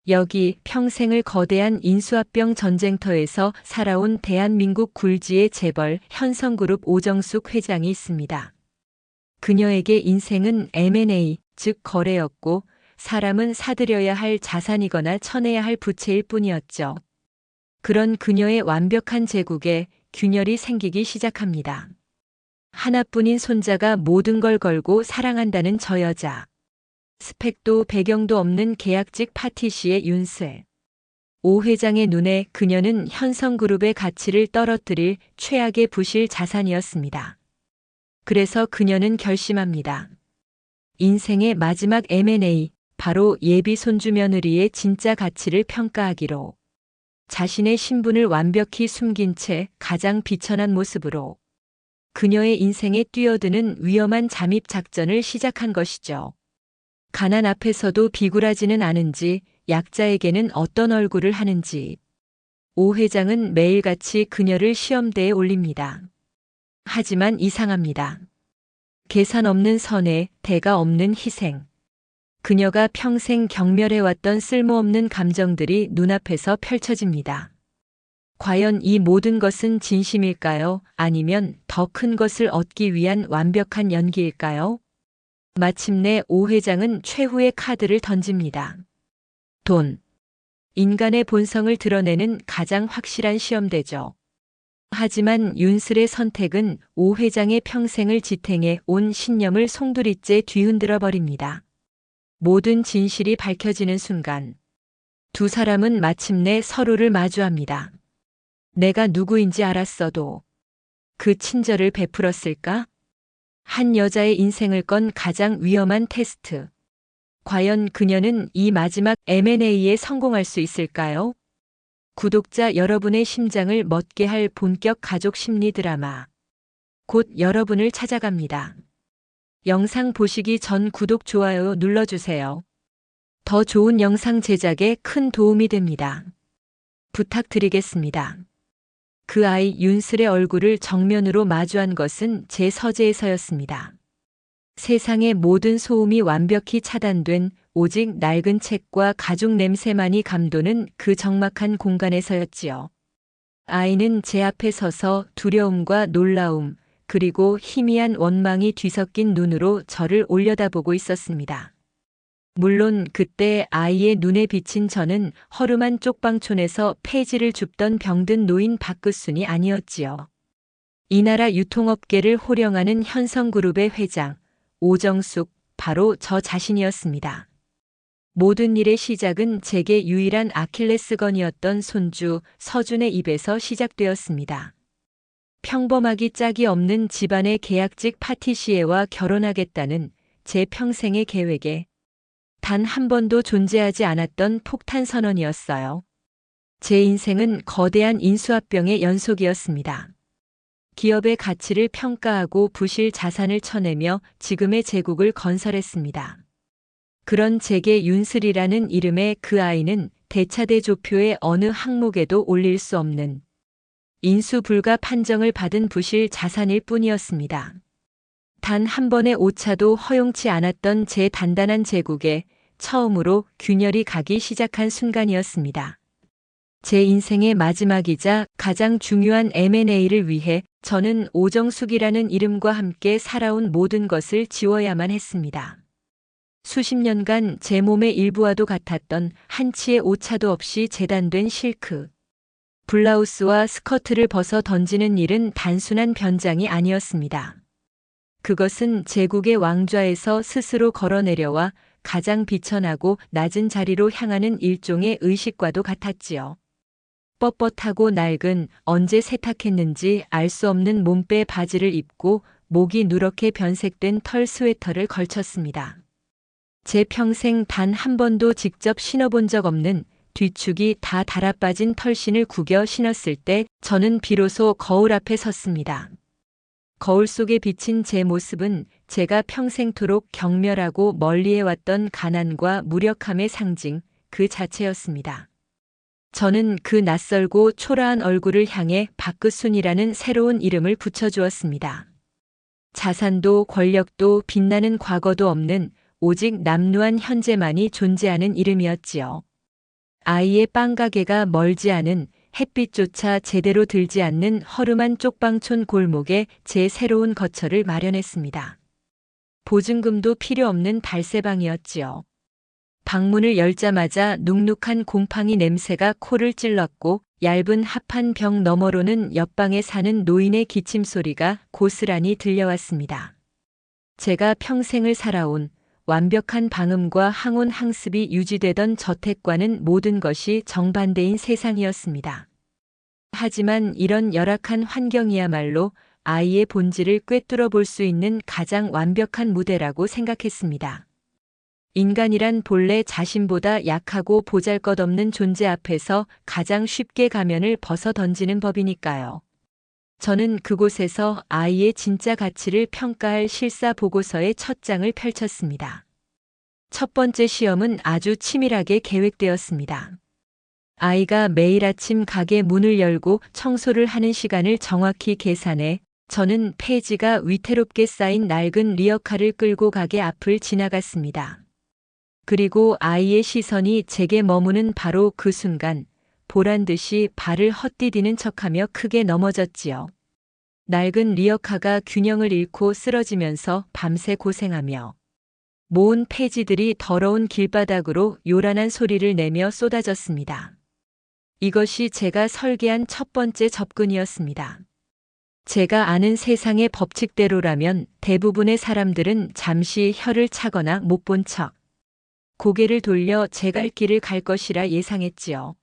여기 평생을 거대한 인수합병 전쟁터에서 살아온 대한민국 굴지의 재벌 현성그룹 오정숙 회장이 있습니다. 그녀에게 인생은 M&A, 즉 거래였고 사람은 사들여야 할 자산이거나 쳐내야 할 부채일 뿐이었죠. 그런 그녀의 완벽한 제국에 균열이 생기기 시작합니다. 하나뿐인 손자가 모든 걸 걸고 사랑한다는 저 여자. 스펙도 배경도 없는 계약직 파티시의 윤슬. 오 회장의 눈에 그녀는 현성그룹의 가치를 떨어뜨릴 최악의 부실 자산이었습니다. 그래서 그녀는 결심합니다. 인생의 마지막 M&A, 바로 예비 손주 며느리의 진짜 가치를 평가하기로. 자신의 신분을 완벽히 숨긴 채 가장 비천한 모습으로 그녀의 인생에 뛰어드는 위험한 잠입 작전을 시작한 것이죠. 가난 앞에서도 비굴하지는 않은지, 약자에게는 어떤 얼굴을 하는지. 오 회장은 매일같이 그녀를 시험대에 올립니다. 하지만 이상합니다. 계산 없는 선에 대가 없는 희생. 그녀가 평생 경멸해왔던 쓸모없는 감정들이 눈앞에서 펼쳐집니다. 과연 이 모든 것은 진심일까요? 아니면 더 큰 것을 얻기 위한 완벽한 연기일까요? 마침내 오 회장은 최후의 카드를 던집니다. 돈. 인간의 본성을 드러내는 가장 확실한 시험대죠. 하지만 윤슬의 선택은 오 회장의 평생을 지탱해 온 신념을 송두리째 뒤흔들어 버립니다. 모든 진실이 밝혀지는 순간 두 사람은 마침내 서로를 마주합니다. 내가 누구인지 알았어도 그 친절을 베풀었을까? 한 여자의 인생을 건 가장 위험한 테스트. 과연 그녀는 이 마지막 M&A에 성공할 수 있을까요? 구독자 여러분의 심장을 멎게 할 본격 가족 심리 드라마. 곧 여러분을 찾아갑니다. 영상 보시기 전 구독, 좋아요 눌러주세요. 더 좋은 영상 제작에 큰 도움이 됩니다. 부탁드리겠습니다. 그 아이 윤슬의 얼굴을 정면으로 마주한 것은 제 서재에서였습니다. 세상의 모든 소음이 완벽히 차단된 오직 낡은 책과 가죽 냄새만이 감도는 그 적막한 공간에서였지요. 아이는 제 앞에 서서 두려움과 놀라움, 그리고 희미한 원망이 뒤섞인 눈으로 저를 올려다보고 있었습니다. 물론 그때 아이의 눈에 비친 저는 허름한 쪽방촌에서 폐지를 줍던 병든 노인 박그순이 아니었지요. 이 나라 유통업계를 호령하는 현성그룹의 회장, 오정숙, 바로 저 자신이었습니다. 모든 일의 시작은 제게 유일한 아킬레스건이었던 손주 서준의 입에서 시작되었습니다. 평범하기 짝이 없는 집안의 계약직 파티시에와 결혼하겠다는 제 평생의 계획에 단 한 번도 존재하지 않았던 폭탄 선언이었어요. 제 인생은 거대한 인수합병의 연속이었습니다. 기업의 가치를 평가하고 부실 자산을 쳐내며 지금의 제국을 건설했습니다. 그런 제게 윤슬이라는 이름의 그 아이는 대차대조표의 어느 항목에도 올릴 수 없는 인수 불가 판정을 받은 부실 자산일 뿐이었습니다. 단 한 번의 오차도 허용치 않았던 제 단단한 제국에 처음으로 균열이 가기 시작한 순간이었습니다. 제 인생의 마지막이자 가장 중요한 M&A를 위해 저는 오정숙이라는 이름과 함께 살아온 모든 것을 지워야만 했습니다. 수십 년간 제 몸의 일부와도 같았던 한치의 오차도 없이 재단된 실크. 블라우스와 스커트를 벗어 던지는 일은 단순한 변장이 아니었습니다. 그것은 제국의 왕좌에서 스스로 걸어내려와 가장 비천하고 낮은 자리로 향하는 일종의 의식과도 같았지요. 뻣뻣하고 낡은, 언제 세탁했는지 알 수 없는 몸빼 바지를 입고 목이 누렇게 변색된 털 스웨터를 걸쳤습니다. 제 평생 단 한 번도 직접 신어본 적 없는 뒤축이 다 달아빠진 털신을 구겨 신었을 때 저는 비로소 거울 앞에 섰습니다. 거울 속에 비친 제 모습은 제가 평생토록 경멸하고 멀리해왔던 가난과 무력함의 상징 그 자체였습니다. 저는 그 낯설고 초라한 얼굴을 향해 박그순이라는 새로운 이름을 붙여주었습니다. 자산도 권력도 빛나는 과거도 없는 오직 남루한 현재만이 존재하는 이름이었지요. 아이의 빵가게가 멀지 않은 햇빛조차 제대로 들지 않는 허름한 쪽방촌 골목에 제 새로운 거처를 마련했습니다. 보증금도 필요 없는 발세방이었지요. 방문을 열자마자 눅눅한 곰팡이 냄새가 코를 찔렀고 얇은 합판 벽 너머로는 옆방에 사는 노인의 기침 소리가 고스란히 들려왔습니다. 제가 평생을 살아온 완벽한 방음과 항온 항습이 유지되던 저택과는 모든 것이 정반대인 세상이었습니다. 하지만 이런 열악한 환경이야말로 아이의 본질을 꿰뚫어 볼 수 있는 가장 완벽한 무대라고 생각했습니다. 인간이란 본래 자신보다 약하고 보잘것없는 존재 앞에서 가장 쉽게 가면을 벗어 던지는 법이니까요. 저는 그곳에서 아이의 진짜 가치를 평가할 실사 보고서의 첫 장을 펼쳤습니다. 첫 번째 시험은 아주 치밀하게 계획되었습니다. 아이가 매일 아침 가게 문을 열고 청소를 하는 시간을 정확히 계산해 저는 폐지가 위태롭게 쌓인 낡은 리어카를 끌고 가게 앞을 지나갔습니다. 그리고 아이의 시선이 제게 머무는 바로 그 순간 보란듯이 발을 헛디디는 척하며 크게 넘어졌지요. 낡은 리어카가 균형을 잃고 쓰러지면서 밤새 고생하며 모은 폐지들이 더러운 길바닥으로 요란한 소리를 내며 쏟아졌습니다. 이것이 제가 설계한 첫 번째 접근이었습니다. 제가 아는 세상의 법칙대로라면 대부분의 사람들은 잠시 혀를 차거나 못 본 척 고개를 돌려 제 갈 길을 갈 것이라 예상했지요.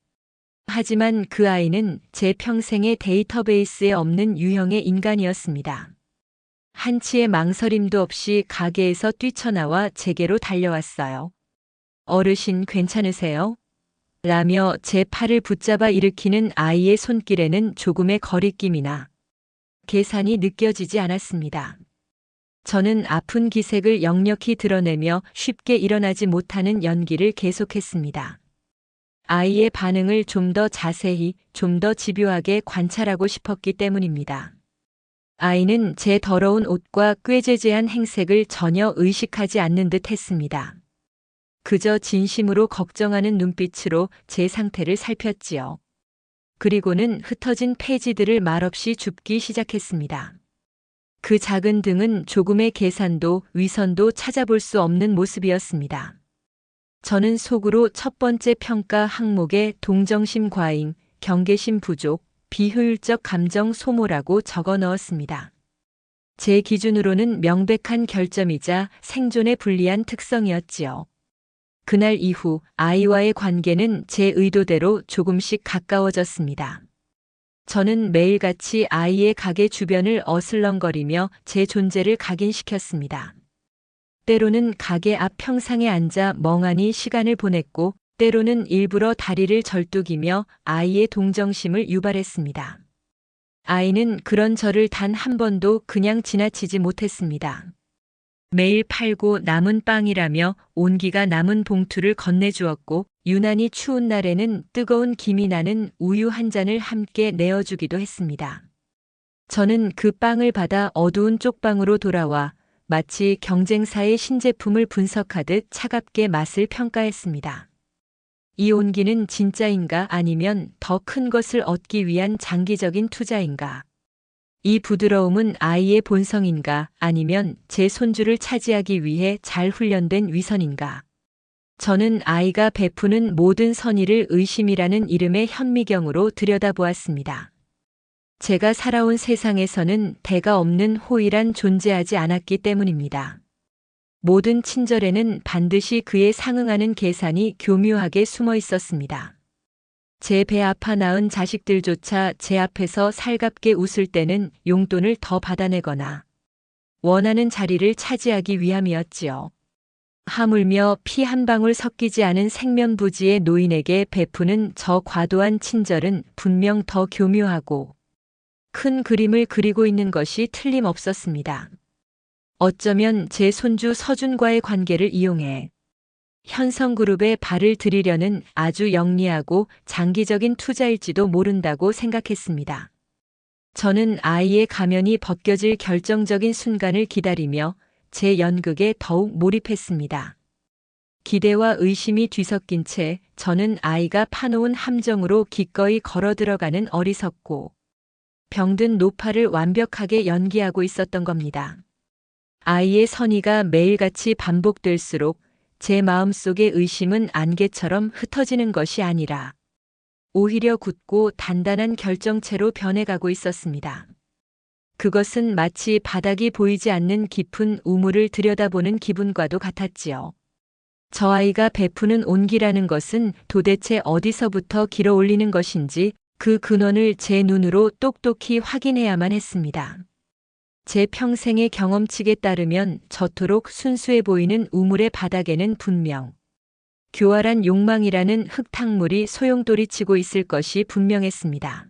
하지만 그 아이는 제 평생의 데이터베이스에 없는 유형의 인간이었습니다. 한치의 망설임도 없이 가게에서 뛰쳐나와 제게로 달려왔어요. 어르신 괜찮으세요? 라며 제 팔을 붙잡아 일으키는 아이의 손길에는 조금의 거리낌이나 계산이 느껴지지 않았습니다. 저는 아픈 기색을 역력히 드러내며 쉽게 일어나지 못하는 연기를 계속했습니다. 아이의 반응을 좀 더 자세히, 좀 더 집요하게 관찰하고 싶었기 때문입니다. 아이는 제 더러운 옷과 꾀죄죄한 행색을 전혀 의식하지 않는 듯 했습니다. 그저 진심으로 걱정하는 눈빛으로 제 상태를 살폈지요. 그리고는 흩어진 폐지들을 말없이 줍기 시작했습니다. 그 작은 등은 조금의 계산도 위선도 찾아볼 수 없는 모습이었습니다. 저는 속으로 첫 번째 평가 항목에 동정심 과잉, 경계심 부족, 비효율적 감정 소모라고 적어 넣었습니다. 제 기준으로는 명백한 결점이자 생존에 불리한 특성이었지요. 그날 이후 아이와의 관계는 제 의도대로 조금씩 가까워졌습니다. 저는 매일같이 아이의 가게 주변을 어슬렁거리며 제 존재를 각인시켰습니다. 때로는 가게 앞 평상에 앉아 멍하니 시간을 보냈고 때로는 일부러 다리를 절뚝이며 아이의 동정심을 유발했습니다. 아이는 그런 저를 단 한 번도 그냥 지나치지 못했습니다. 매일 팔고 남은 빵이라며 온기가 남은 봉투를 건네주었고 유난히 추운 날에는 뜨거운 김이 나는 우유 한 잔을 함께 내어주기도 했습니다. 저는 그 빵을 받아 어두운 쪽방으로 돌아와 마치 경쟁사의 신제품을 분석하듯 차갑게 맛을 평가했습니다. 이 온기는 진짜인가 아니면 더 큰 것을 얻기 위한 장기적인 투자인가? 이 부드러움은 아이의 본성인가 아니면 제 손주를 차지하기 위해 잘 훈련된 위선인가? 저는 아이가 베푸는 모든 선의를 의심이라는 이름의 현미경으로 들여다보았습니다. 제가 살아온 세상에서는 대가 없는 호의란 존재하지 않았기 때문입니다. 모든 친절에는 반드시 그에 상응하는 계산이 교묘하게 숨어 있었습니다. 제 배 아파 낳은 자식들조차 제 앞에서 살갑게 웃을 때는 용돈을 더 받아내거나 원하는 자리를 차지하기 위함이었지요. 하물며 피 한 방울 섞이지 않은 생면부지의 노인에게 베푸는 저 과도한 친절은 분명 더 교묘하고 큰 그림을 그리고 있는 것이 틀림없었습니다. 어쩌면 제 손주 서준과의 관계를 이용해 현성그룹에 발을 들이려는 아주 영리하고 장기적인 투자일지도 모른다고 생각했습니다. 저는 아이의 가면이 벗겨질 결정적인 순간을 기다리며 제 연극에 더욱 몰입했습니다. 기대와 의심이 뒤섞인 채 저는 아이가 파놓은 함정으로 기꺼이 걸어 들어가는 어리석고 병든 노파를 완벽하게 연기하고 있었던 겁니다. 아이의 선의가 매일같이 반복될수록 제 마음속의 의심은 안개처럼 흩어지는 것이 아니라 오히려 굳고 단단한 결정체로 변해가고 있었습니다. 그것은 마치 바닥이 보이지 않는 깊은 우물을 들여다보는 기분과도 같았지요. 저 아이가 베푸는 온기라는 것은 도대체 어디서부터 길어 올리는 것인지 그 근원을 제 눈으로 똑똑히 확인해야만 했습니다. 제 평생의 경험칙에 따르면 저토록 순수해 보이는 우물의 바닥에는 분명 교활한 욕망이라는 흙탕물이 소용돌이치고 있을 것이 분명했습니다.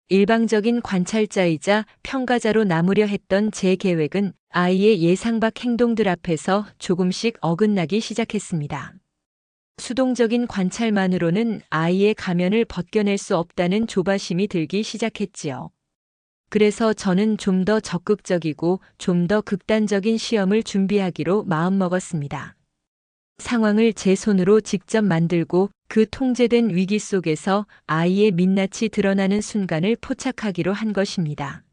일방적인 관찰자이자 평가자로 남으려 했던 제 계획은 아이의 예상 밖 행동들 앞에서 조금씩 어긋나기 시작했습니다. 수동적인 관찰만으로는 아이의 가면을 벗겨낼 수 없다는 조바심이 들기 시작했지요. 그래서 저는 좀 더 적극적이고 좀 더 극단적인 시험을 준비하기로 마음먹었습니다. 상황을 제 손으로 직접 만들고 그 통제된 위기 속에서 아이의 민낯이 드러나는 순간을 포착하기로 한 것입니다.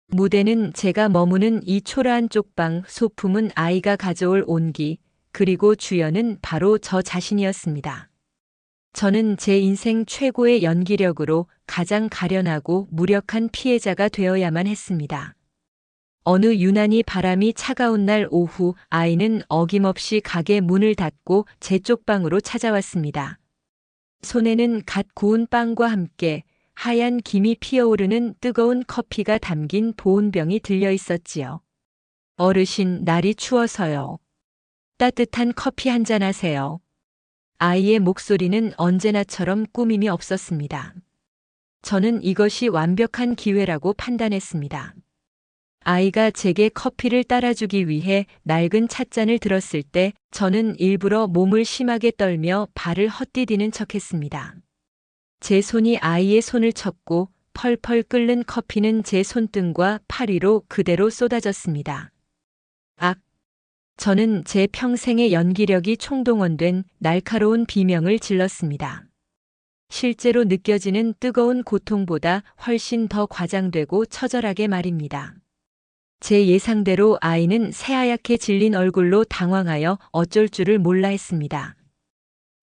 무대는 제가 머무는 이 초라한 쪽방, 소품은 아이가 가져올 온기, 그리고 주연은 바로 저 자신이었습니다. 저는 제 인생 최고의 연기력으로 가장 가련하고 무력한 피해자가 되어야만 했습니다. 어느 유난히 바람이 차가운 날 오후 아이는 어김없이 가게 문을 닫고 제 쪽방으로 찾아왔습니다. 손에는 갓 구운 빵과 함께 하얀 김이 피어오르는 뜨거운 커피가 담긴 보온병이 들려 있었지요. 어르신, 날이 추워서요. 따뜻한 커피 한잔 하세요. 아이의 목소리는 언제나처럼 꾸밈이 없었습니다. 저는 이것이 완벽한 기회라고 판단했습니다. 아이가 제게 커피를 따라주기 위해 낡은 찻잔을 들었을 때 저는 일부러 몸을 심하게 떨며 발을 헛디디는 척했습니다. 제 손이 아이의 손을 쳤고 펄펄 끓는 커피는 제 손등과 팔 위로 그대로 쏟아졌습니다. 악! 저는 제 평생의 연기력이 총동원된 날카로운 비명을 질렀습니다. 실제로 느껴지는 뜨거운 고통보다 훨씬 더 과장되고 처절하게 말입니다. 제 예상대로 아이는 새하얗게 질린 얼굴로 당황하여 어쩔 줄을 몰라 했습니다.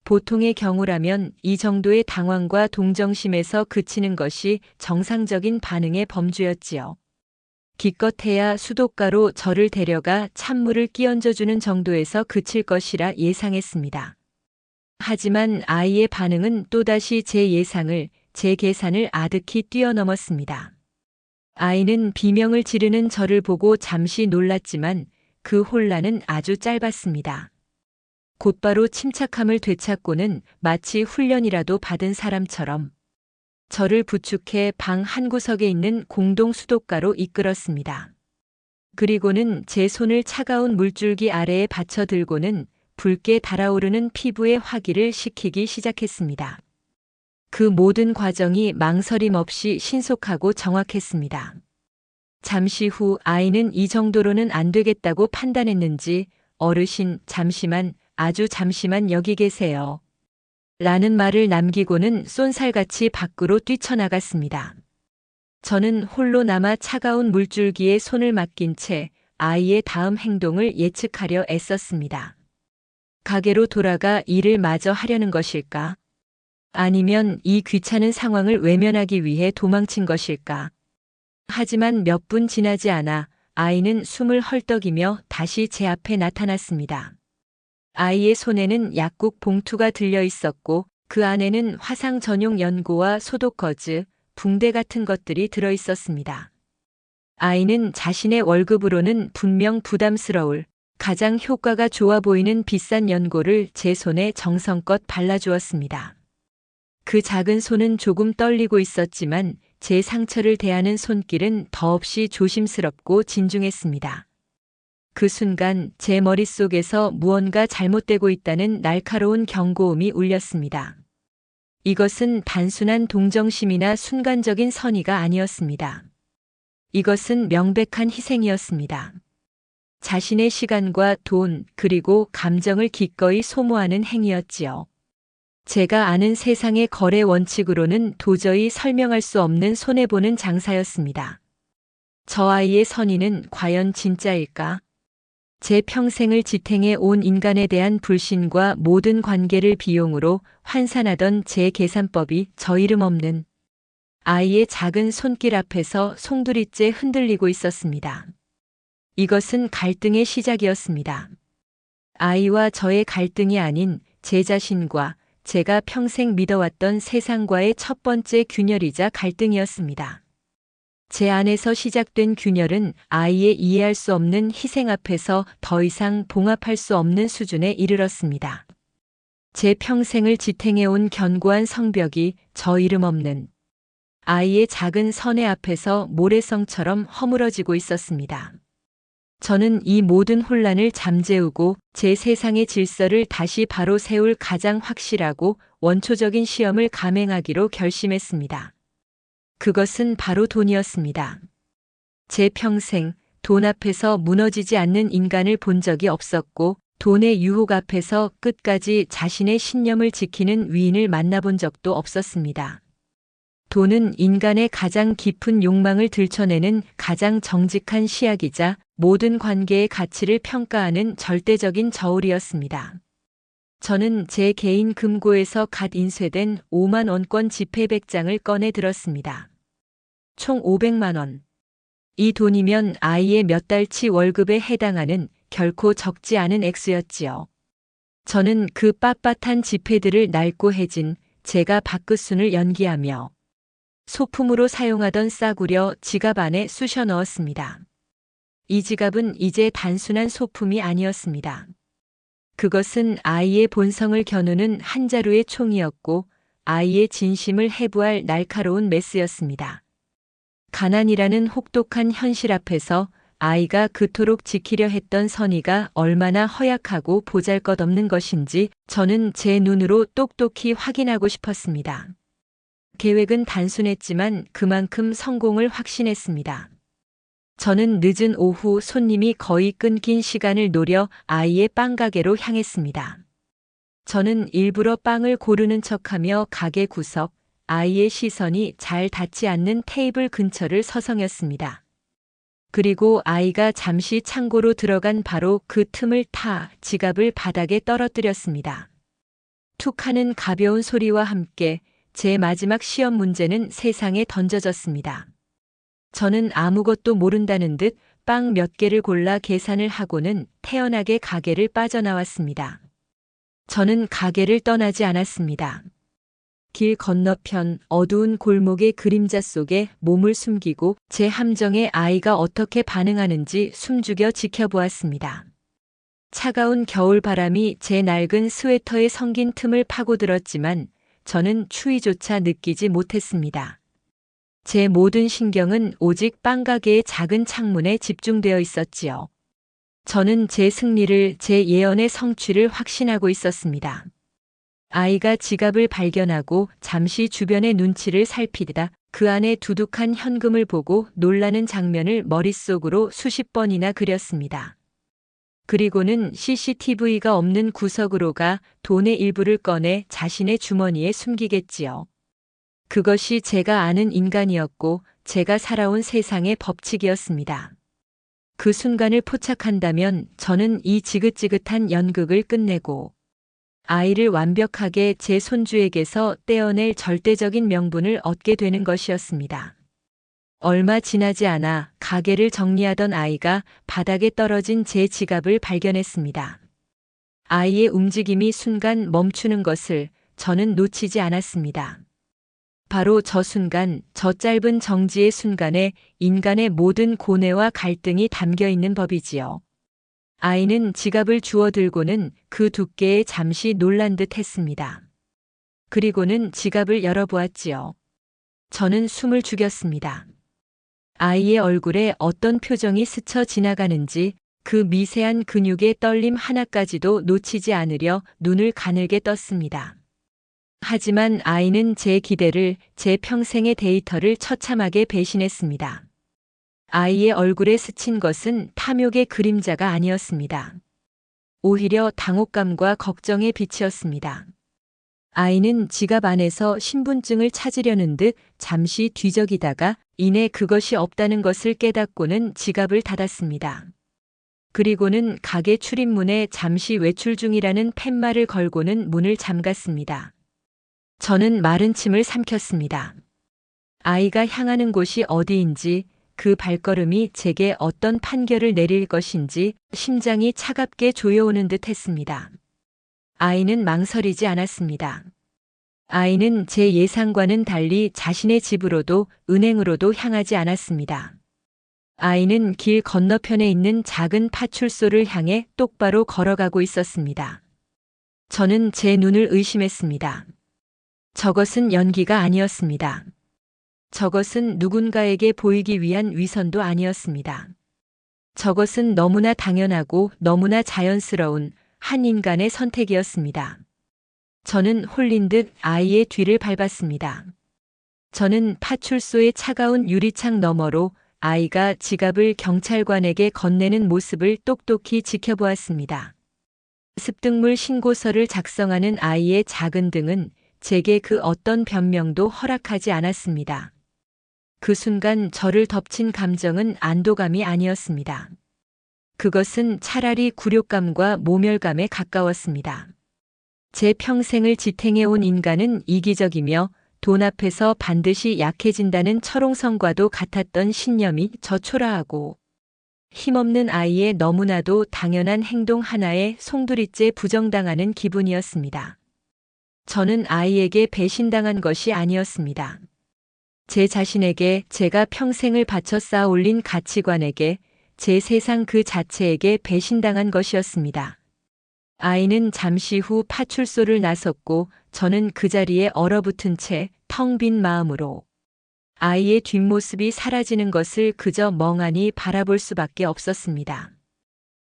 보통의 경우라면 이 정도의 당황과 동정심에서 그치는 것이 정상적인 반응의 범주였지요. 기껏해야 수도가로 저를 데려가 찬물을 끼얹어주는 정도에서 그칠 것이라 예상했습니다. 하지만 아이의 반응은 또다시 제 예상을, 제 계산을 아득히 뛰어넘었습니다. 아이는 비명을 지르는 저를 보고 잠시 놀랐지만 그 혼란은 아주 짧았습니다. 곧바로 침착함을 되찾고는 마치 훈련이라도 받은 사람처럼 저를 부축해 방 한구석에 있는 공동 수도가로 이끌었습니다. 그리고는 제 손을 차가운 물줄기 아래에 받쳐 들고는 붉게 달아오르는 피부의 화기를 식히기 시작했습니다. 그 모든 과정이 망설임 없이 신속하고 정확했습니다. 잠시 후 아이는 이 정도로는 안 되겠다고 판단했는지 어르신, 잠시만, 아주 잠시만 여기 계세요. 라는 말을 남기고는 쏜살같이 밖으로 뛰쳐나갔습니다. 저는 홀로 남아 차가운 물줄기에 손을 맡긴 채 아이의 다음 행동을 예측하려 애썼습니다. 가게로 돌아가 일을 마저 하려는 것일까? 아니면 이 귀찮은 상황을 외면하기 위해 도망친 것일까? 하지만 몇 분 지나지 않아 아이는 숨을 헐떡이며 다시 제 앞에 나타났습니다. 아이의 손에는 약국 봉투가 들려 있었고 그 안에는 화상 전용 연고와 소독거즈, 붕대 같은 것들이 들어 있었습니다. 아이는 자신의 월급으로는 분명 부담스러울, 가장 효과가 좋아 보이는 비싼 연고를 제 손에 정성껏 발라주었습니다. 그 작은 손은 조금 떨리고 있었지만 제 상처를 대하는 손길은 더없이 조심스럽고 진중했습니다. 그 순간 제 머릿속에서 무언가 잘못되고 있다는 날카로운 경고음이 울렸습니다. 이것은 단순한 동정심이나 순간적인 선의가 아니었습니다. 이것은 명백한 희생이었습니다. 자신의 시간과 돈, 그리고 감정을 기꺼이 소모하는 행위였지요. 제가 아는 세상의 거래 원칙으로는 도저히 설명할 수 없는 손해보는 장사였습니다. 저 아이의 선의는 과연 진짜일까? 제 평생을 지탱해 온 인간에 대한 불신과 모든 관계를 비용으로 환산하던 제 계산법이 저 이름 없는 아이의 작은 손길 앞에서 송두리째 흔들리고 있었습니다. 이것은 갈등의 시작이었습니다. 아이와 저의 갈등이 아닌 제 자신과 제가 평생 믿어왔던 세상과의 첫 번째 균열이자 갈등이었습니다. 제 안에서 시작된 균열은 아이의 이해할 수 없는 희생 앞에서 더 이상 봉합할 수 없는 수준에 이르렀습니다. 제 평생을 지탱해온 견고한 성벽이 저 이름 없는 아이의 작은 선해 앞에서 모래성처럼 허물어지고 있었습니다. 저는 이 모든 혼란을 잠재우고 제 세상의 질서를 다시 바로 세울 가장 확실하고 원초적인 시험을 감행하기로 결심했습니다. 그것은 바로 돈이었습니다. 제 평생 돈 앞에서 무너지지 않는 인간을 본 적이 없었고 돈의 유혹 앞에서 끝까지 자신의 신념을 지키는 위인을 만나본 적도 없었습니다. 돈은 인간의 가장 깊은 욕망을 들춰내는 가장 정직한 시약이자 모든 관계의 가치를 평가하는 절대적인 저울이었습니다. 저는 제 개인 금고에서 갓 인쇄된 5만 원권 지폐 100장을 꺼내 들었습니다. 총 500만 원. 이 돈이면 아이의 몇 달치 월급에 해당하는 결코 적지 않은 액수였지요. 저는 그 빳빳한 지폐들을 낡고 해진 제가 밥그순을 연기하며 소품으로 사용하던 싸구려 지갑 안에 쑤셔 넣었습니다. 이 지갑은 이제 단순한 소품이 아니었습니다. 그것은 아이의 본성을 겨누는 한 자루의 총이었고 아이의 진심을 해부할 날카로운 메스였습니다. 가난이라는 혹독한 현실 앞에서 아이가 그토록 지키려 했던 선의가 얼마나 허약하고 보잘것없는 것인지 저는 제 눈으로 똑똑히 확인하고 싶었습니다. 계획은 단순했지만 그만큼 성공을 확신했습니다. 저는 늦은 오후 손님이 거의 끊긴 시간을 노려 아이의 빵 가게로 향했습니다. 저는 일부러 빵을 고르는 척하며 가게 구석, 아이의 시선이 잘 닿지 않는 테이블 근처를 서성였습니다. 그리고 아이가 잠시 창고로 들어간 바로 그 틈을 타 지갑을 바닥에 떨어뜨렸습니다. 툭 하는 가벼운 소리와 함께 제 마지막 시험 문제는 세상에 던져졌습니다. 저는 아무것도 모른다는 듯 빵 몇 개를 골라 계산을 하고는 태연하게 가게를 빠져나왔습니다. 저는 가게를 떠나지 않았습니다. 길 건너편 어두운 골목의 그림자 속에 몸을 숨기고 제 함정에 아이가 어떻게 반응하는지 숨죽여 지켜보았습니다. 차가운 겨울 바람이 제 낡은 스웨터의 성긴 틈을 파고들었지만 저는 추위조차 느끼지 못했습니다. 제 모든 신경은 오직 빵 가게의 작은 창문에 집중되어 있었지요. 저는 제 승리를, 제 예언의 성취를 확신하고 있었습니다. 아이가 지갑을 발견하고 잠시 주변의 눈치를 살피다 그 안에 두둑한 현금을 보고 놀라는 장면을 머릿속으로 수십 번이나 그렸습니다. 그리고는 CCTV가 없는 구석으로 가 돈의 일부를 꺼내 자신의 주머니에 숨기겠지요. 그것이 제가 아는 인간이었고 제가 살아온 세상의 법칙이었습니다. 그 순간을 포착한다면 저는 이 지긋지긋한 연극을 끝내고 아이를 완벽하게 제 손주에게서 떼어낼 절대적인 명분을 얻게 되는 것이었습니다. 얼마 지나지 않아 가게를 정리하던 아이가 바닥에 떨어진 제 지갑을 발견했습니다. 아이의 움직임이 순간 멈추는 것을 저는 놓치지 않았습니다. 바로 저 순간, 저 짧은 정지의 순간에 인간의 모든 고뇌와 갈등이 담겨 있는 법이지요. 아이는 지갑을 주워들고는 그 두께에 잠시 놀란 듯 했습니다. 그리고는 지갑을 열어보았지요. 저는 숨을 죽였습니다. 아이의 얼굴에 어떤 표정이 스쳐 지나가는지 그 미세한 근육의 떨림 하나까지도 놓치지 않으려 눈을 가늘게 떴습니다. 하지만 아이는 제 기대를, 제 평생의 데이터를 처참하게 배신했습니다. 아이의 얼굴에 스친 것은 탐욕의 그림자가 아니었습니다. 오히려 당혹감과 걱정의 빛이었습니다. 아이는 지갑 안에서 신분증을 찾으려는 듯 잠시 뒤적이다가 이내 그것이 없다는 것을 깨닫고는 지갑을 닫았습니다. 그리고는 가게 출입문에 잠시 외출 중이라는 팻말을 걸고는 문을 잠갔습니다. 저는 마른 침을 삼켰습니다. 아이가 향하는 곳이 어디인지, 그 발걸음이 제게 어떤 판결을 내릴 것인지 심장이 차갑게 조여오는 듯 했습니다. 아이는 망설이지 않았습니다. 아이는 제 예상과는 달리 자신의 집으로도 은행으로도 향하지 않았습니다. 아이는 길 건너편에 있는 작은 파출소를 향해 똑바로 걸어가고 있었습니다. 저는 제 눈을 의심했습니다. 저것은 연기가 아니었습니다. 저것은 누군가에게 보이기 위한 위선도 아니었습니다. 저것은 너무나 당연하고 너무나 자연스러운 한 인간의 선택이었습니다. 저는 홀린 듯 아이의 뒤를 밟았습니다. 저는 파출소의 차가운 유리창 너머로 아이가 지갑을 경찰관에게 건네는 모습을 똑똑히 지켜보았습니다. 습득물 신고서를 작성하는 아이의 작은 등은 제게 그 어떤 변명도 허락하지 않았습니다. 그 순간 저를 덮친 감정은 안도감이 아니었습니다. 그것은 차라리 굴욕감과 모멸감에 가까웠습니다. 제 평생을 지탱해온 인간은 이기적이며 돈 앞에서 반드시 약해진다는 철옹성과도 같았던 신념이 저 초라하고 힘없는 아이의 너무나도 당연한 행동 하나에 송두리째 부정당하는 기분이었습니다. 저는 아이에게 배신당한 것이 아니었습니다. 제 자신에게, 제가 평생을 바쳐 쌓아 올린 가치관에게, 제 세상 그 자체에게 배신당한 것이었습니다. 아이는 잠시 후 파출소를 나섰고 저는 그 자리에 얼어붙은 채 텅 빈 마음으로 아이의 뒷모습이 사라지는 것을 그저 멍하니 바라볼 수밖에 없었습니다.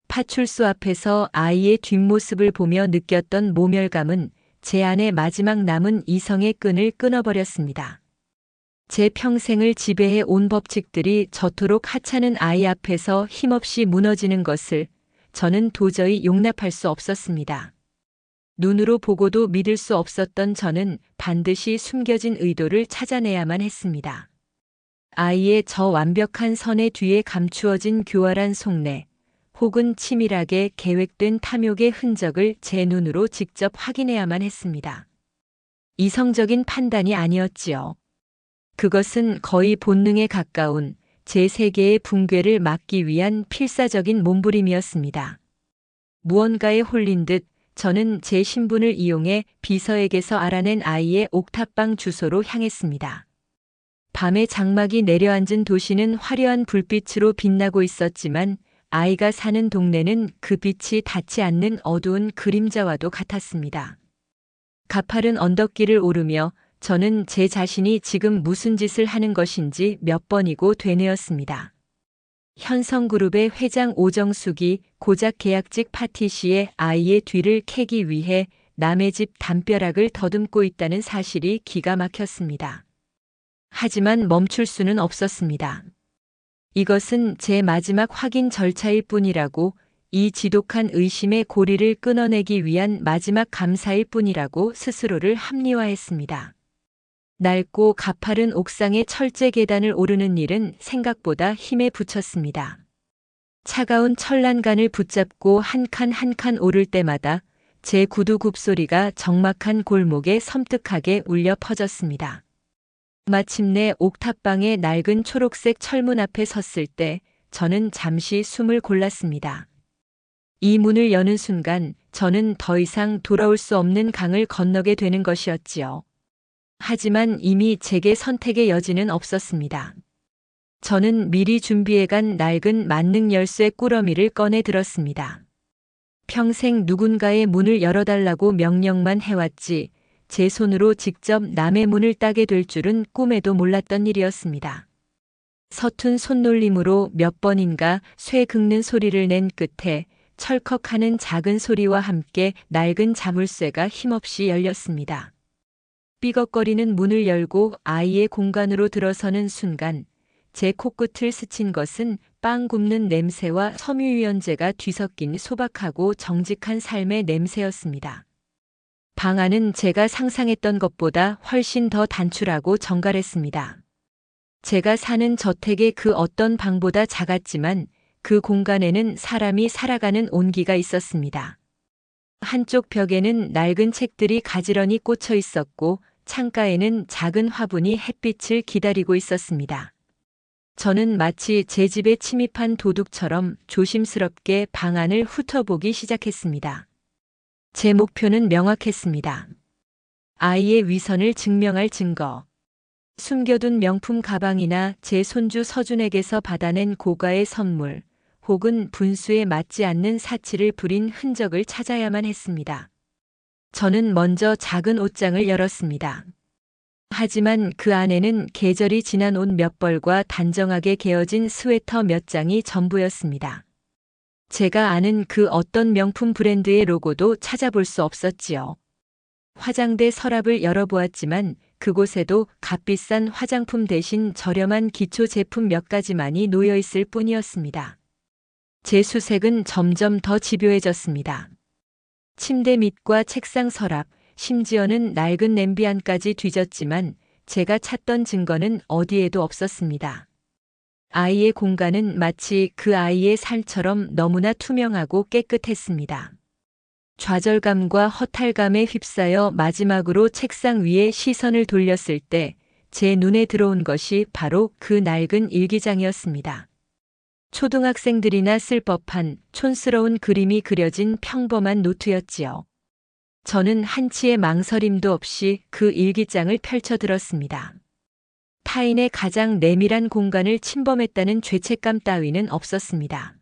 파출소 앞에서 아이의 뒷모습을 보며 느꼈던 모멸감은 제 안에 마지막 남은 이성의 끈을 끊어버렸습니다. 제 평생을 지배해 온 법칙들이 저토록 하찮은 아이 앞에서 힘없이 무너지는 것을 저는 도저히 용납할 수 없었습니다. 눈으로 보고도 믿을 수 없었던 저는 반드시 숨겨진 의도를 찾아내야만 했습니다. 아이의 저 완벽한 선의 뒤에 감추어진 교활한 속내, 혹은 치밀하게 계획된 탐욕의 흔적을 제 눈으로 직접 확인해야만 했습니다. 이성적인 판단이 아니었지요. 그것은 거의 본능에 가까운 제 세계의 붕괴를 막기 위한 필사적인 몸부림이었습니다. 무언가에 홀린 듯 저는 제 신분을 이용해 비서에게서 알아낸 아이의 옥탑방 주소로 향했습니다. 밤에 장막이 내려앉은 도시는 화려한 불빛으로 빛나고 있었지만 아이가 사는 동네는 그 빛이 닿지 않는 어두운 그림자와도 같았습니다. 가파른 언덕길을 오르며 저는 제 자신이 지금 무슨 짓을 하는 것인지 몇 번이고 되뇌었습니다. 현성그룹의 회장 오정숙이 고작 계약직 파티시에 아이의 뒤를 캐기 위해 남의 집 담벼락을 더듬고 있다는 사실이 기가 막혔습니다. 하지만 멈출 수는 없었습니다. 이것은 제 마지막 확인 절차일 뿐이라고, 이 지독한 의심의 고리를 끊어내기 위한 마지막 감사일 뿐이라고 스스로를 합리화했습니다. 낡고 가파른 옥상의 철제 계단을 오르는 일은 생각보다 힘에 부쳤습니다. 차가운 철란간을 붙잡고 한 칸 한 칸 오를 때마다 제 구두 굽소리가 적막한 골목에 섬뜩하게 울려 퍼졌습니다. 마침내 옥탑방의 낡은 초록색 철문 앞에 섰을 때 저는 잠시 숨을 골랐습니다. 이 문을 여는 순간 저는 더 이상 돌아올 수 없는 강을 건너게 되는 것이었지요. 하지만 이미 제게 선택의 여지는 없었습니다. 저는 미리 준비해간 낡은 만능 열쇠 꾸러미를 꺼내 들었습니다. 평생 누군가의 문을 열어달라고 명령만 해왔지 제 손으로 직접 남의 문을 따게 될 줄은 꿈에도 몰랐던 일이었습니다. 서툰 손놀림으로 몇 번인가 쇠 긁는 소리를 낸 끝에 철컥하는 작은 소리와 함께 낡은 자물쇠가 힘없이 열렸습니다. 삐걱거리는 문을 열고 아이의 공간으로 들어서는 순간 제 코끝을 스친 것은 빵 굽는 냄새와 섬유유연제가 뒤섞인 소박하고 정직한 삶의 냄새였습니다. 방 안은 제가 상상했던 것보다 훨씬 더 단출하고 정갈했습니다. 제가 사는 저택의 그 어떤 방보다 작았지만 그 공간에는 사람이 살아가는 온기가 있었습니다. 한쪽 벽에는 낡은 책들이 가지런히 꽂혀 있었고 창가에는 작은 화분이 햇빛을 기다리고 있었습니다. 저는 마치 제 집에 침입한 도둑처럼 조심스럽게 방 안을 훑어보기 시작했습니다. 제 목표는 명확했습니다. 아이의 위선을 증명할 증거. 숨겨둔 명품 가방이나 제 손주 서준에게서 받아낸 고가의 선물, 혹은 분수에 맞지 않는 사치를 부린 흔적을 찾아야만 했습니다. 저는 먼저 작은 옷장을 열었습니다. 하지만 그 안에는 계절이 지난 옷 몇 벌과 단정하게 개어진 스웨터 몇 장이 전부였습니다. 제가 아는 그 어떤 명품 브랜드의 로고도 찾아볼 수 없었지요. 화장대 서랍을 열어보았지만 그곳에도 값비싼 화장품 대신 저렴한 기초 제품 몇 가지만이 놓여 있을 뿐이었습니다. 제 수색은 점점 더 집요해졌습니다. 침대 밑과 책상 서랍, 심지어는 낡은 냄비 안까지 뒤졌지만 제가 찾던 증거는 어디에도 없었습니다. 아이의 공간은 마치 그 아이의 삶처럼 너무나 투명하고 깨끗했습니다. 좌절감과 허탈감에 휩싸여 마지막으로 책상 위에 시선을 돌렸을 때 제 눈에 들어온 것이 바로 그 낡은 일기장이었습니다. 초등학생들이나 쓸 법한 촌스러운 그림이 그려진 평범한 노트였지요. 저는 한치의 망설임도 없이 그 일기장을 펼쳐들었습니다. 타인의 가장 내밀한 공간을 침범했다는 죄책감 따위는 없었습니다.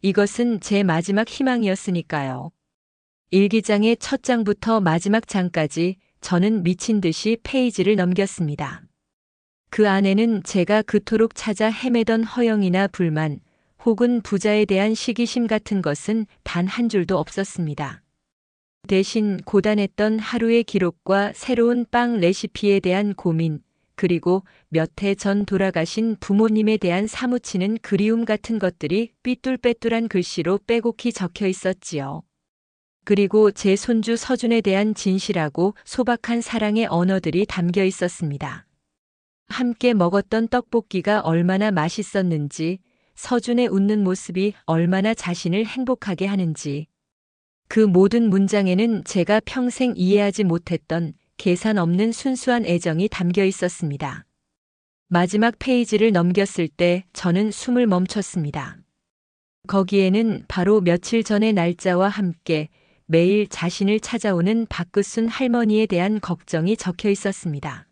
이것은 제 마지막 희망이었으니까요. 일기장의 첫 장부터 마지막 장까지 저는 미친 듯이 페이지를 넘겼습니다. 그 안에는 제가 그토록 찾아 헤매던 허영이나 불만, 혹은 부자에 대한 시기심 같은 것은 단 한 줄도 없었습니다. 대신 고단했던 하루의 기록과 새로운 빵 레시피에 대한 고민, 그리고 몇 해 전 돌아가신 부모님에 대한 사무치는 그리움 같은 것들이 삐뚤빼뚤한 글씨로 빼곡히 적혀 있었지요. 그리고 제 손주 서준에 대한 진실하고 소박한 사랑의 언어들이 담겨 있었습니다. 함께 먹었던 떡볶이가 얼마나 맛있었는지, 서준의 웃는 모습이 얼마나 자신을 행복하게 하는지. 그 모든 문장에는 제가 평생 이해하지 못했던 계산 없는 순수한 애정이 담겨 있었습니다. 마지막 페이지를 넘겼을 때 저는 숨을 멈췄습니다. 거기에는 바로 며칠 전의 날짜와 함께 매일 자신을 찾아오는 박그순 할머니에 대한 걱정이 적혀 있었습니다.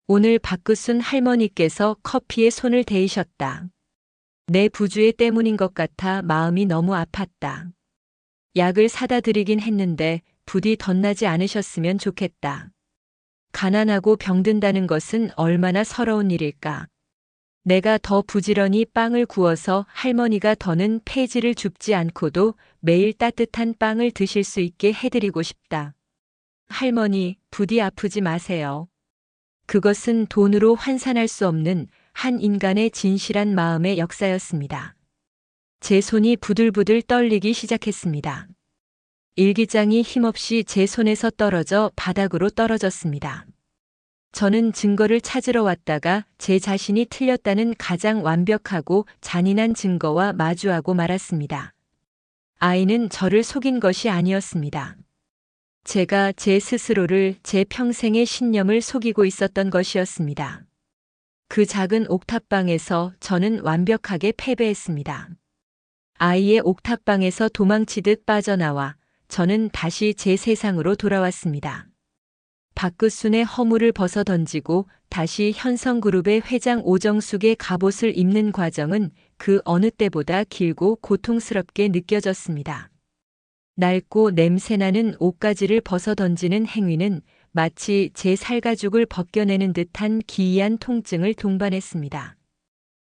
오늘 박그순 할머니께서 커피에 손을 대이셨다. 내 부주의 때문인 것 같아 마음이 너무 아팠다. 약을 사다 드리긴 했는데 부디 덧나지 않으셨으면 좋겠다. 가난하고 병든다는 것은 얼마나 서러운 일일까. 내가 더 부지런히 빵을 구워서 할머니가 더는 폐지를 줍지 않고도 매일 따뜻한 빵을 드실 수 있게 해드리고 싶다. 할머니, 부디 아프지 마세요. 그것은 돈으로 환산할 수 없는 한 인간의 진실한 마음의 역사였습니다. 제 손이 부들부들 떨리기 시작했습니다. 일기장이 힘없이 제 손에서 떨어져 바닥으로 떨어졌습니다. 저는 증거를 찾으러 왔다가 제 자신이 틀렸다는 가장 완벽하고 잔인한 증거와 마주하고 말았습니다. 아이는 저를 속인 것이 아니었습니다. 제가 제 스스로를 제 평생의 신념을 속이고 있었던 것이었습니다. 그 작은 옥탑방에서 저는 완벽하게 패배했습니다. 아이의 옥탑방에서 도망치듯 빠져나와 저는 다시 제 세상으로 돌아왔습니다. 박그순의 허물을 벗어던지고 다시 현성그룹의 회장 오정숙의 갑옷을 입는 과정은 그 어느 때보다 길고 고통스럽게 느껴졌습니다. 낡고 냄새나는 옷가지를 벗어던지는 행위는 마치 제 살가죽을 벗겨내는 듯한 기이한 통증을 동반했습니다.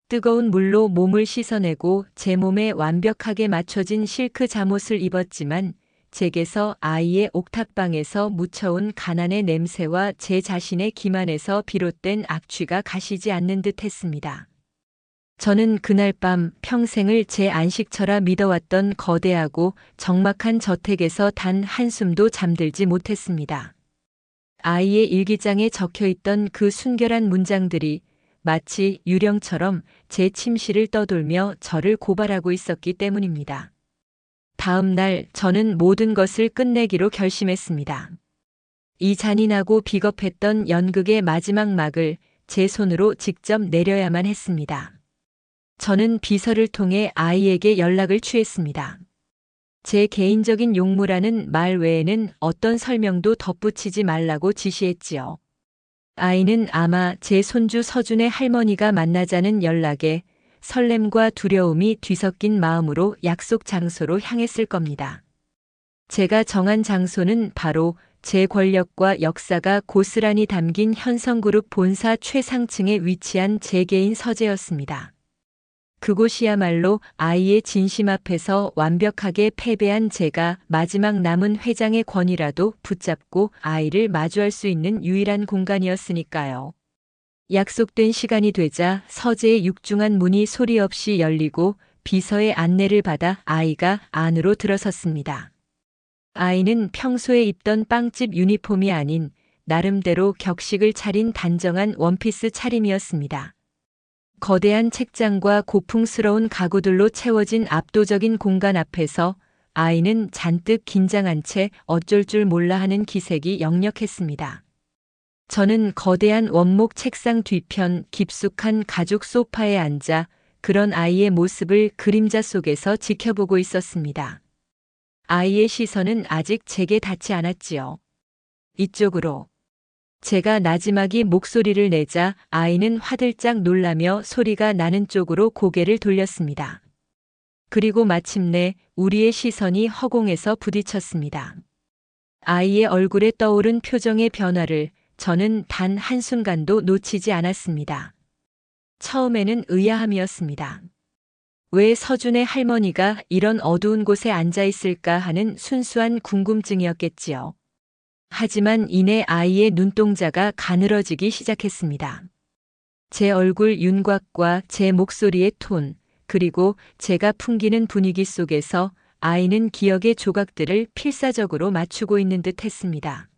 뜨거운 물로 몸을 씻어내고 제 몸에 완벽하게 맞춰진 실크 잠옷을 입었지만 제게서 아이의 옥탑방에서 묻혀온 가난의 냄새와 제 자신의 기만에서 비롯된 악취가 가시지 않는 듯 했습니다. 저는 그날 밤 평생을 제 안식처라 믿어왔던 거대하고 적막한 저택에서 단 한숨도 잠들지 못했습니다. 아이의 일기장에 적혀있던 그 순결한 문장들이 마치 유령처럼 제 침실을 떠돌며 저를 고발하고 있었기 때문입니다. 다음 날 저는 모든 것을 끝내기로 결심했습니다. 이 잔인하고 비겁했던 연극의 마지막 막을 제 손으로 직접 내려야만 했습니다. 저는 비서를 통해 아이에게 연락을 취했습니다. 제 개인적인 용무라는 말 외에는 어떤 설명도 덧붙이지 말라고 지시했지요. 아이는 아마 제 손주 서준의 할머니가 만나자는 연락에 설렘과 두려움이 뒤섞인 마음으로 약속 장소로 향했을 겁니다. 제가 정한 장소는 바로 제 권력과 역사가 고스란히 담긴 현성그룹 본사 최상층에 위치한 제 개인 서재였습니다. 그곳이야말로 아이의 진심 앞에서 완벽하게 패배한 제가 마지막 남은 회장의 권위라도 붙잡고 아이를 마주할 수 있는 유일한 공간이었으니까요. 약속된 시간이 되자 서재의 육중한 문이 소리 없이 열리고 비서의 안내를 받아 아이가 안으로 들어섰습니다. 아이는 평소에 입던 빵집 유니폼이 아닌 나름대로 격식을 차린 단정한 원피스 차림이었습니다. 거대한 책장과 고풍스러운 가구들로 채워진 압도적인 공간 앞에서 아이는 잔뜩 긴장한 채 어쩔 줄 몰라 하는 기색이 역력했습니다. 저는 거대한 원목 책상 뒤편 깊숙한 가죽 소파에 앉아 그런 아이의 모습을 그림자 속에서 지켜보고 있었습니다. 아이의 시선은 아직 제게 닿지 않았지요. 이쪽으로. 제가 나지막이 목소리를 내자 아이는 화들짝 놀라며 소리가 나는 쪽으로 고개를 돌렸습니다. 그리고 마침내 우리의 시선이 허공에서 부딪혔습니다. 아이의 얼굴에 떠오른 표정의 변화를 저는 단 한순간도 놓치지 않았습니다. 처음에는 의아함이었습니다. 왜 서준의 할머니가 이런 어두운 곳에 앉아 있을까 하는 순수한 궁금증이었겠지요. 하지만 이내 아이의 눈동자가 가늘어지기 시작했습니다. 제 얼굴 윤곽과 제 목소리의 톤, 그리고 제가 풍기는 분위기 속에서 아이는 기억의 조각들을 필사적으로 맞추고 있는 듯 했습니다.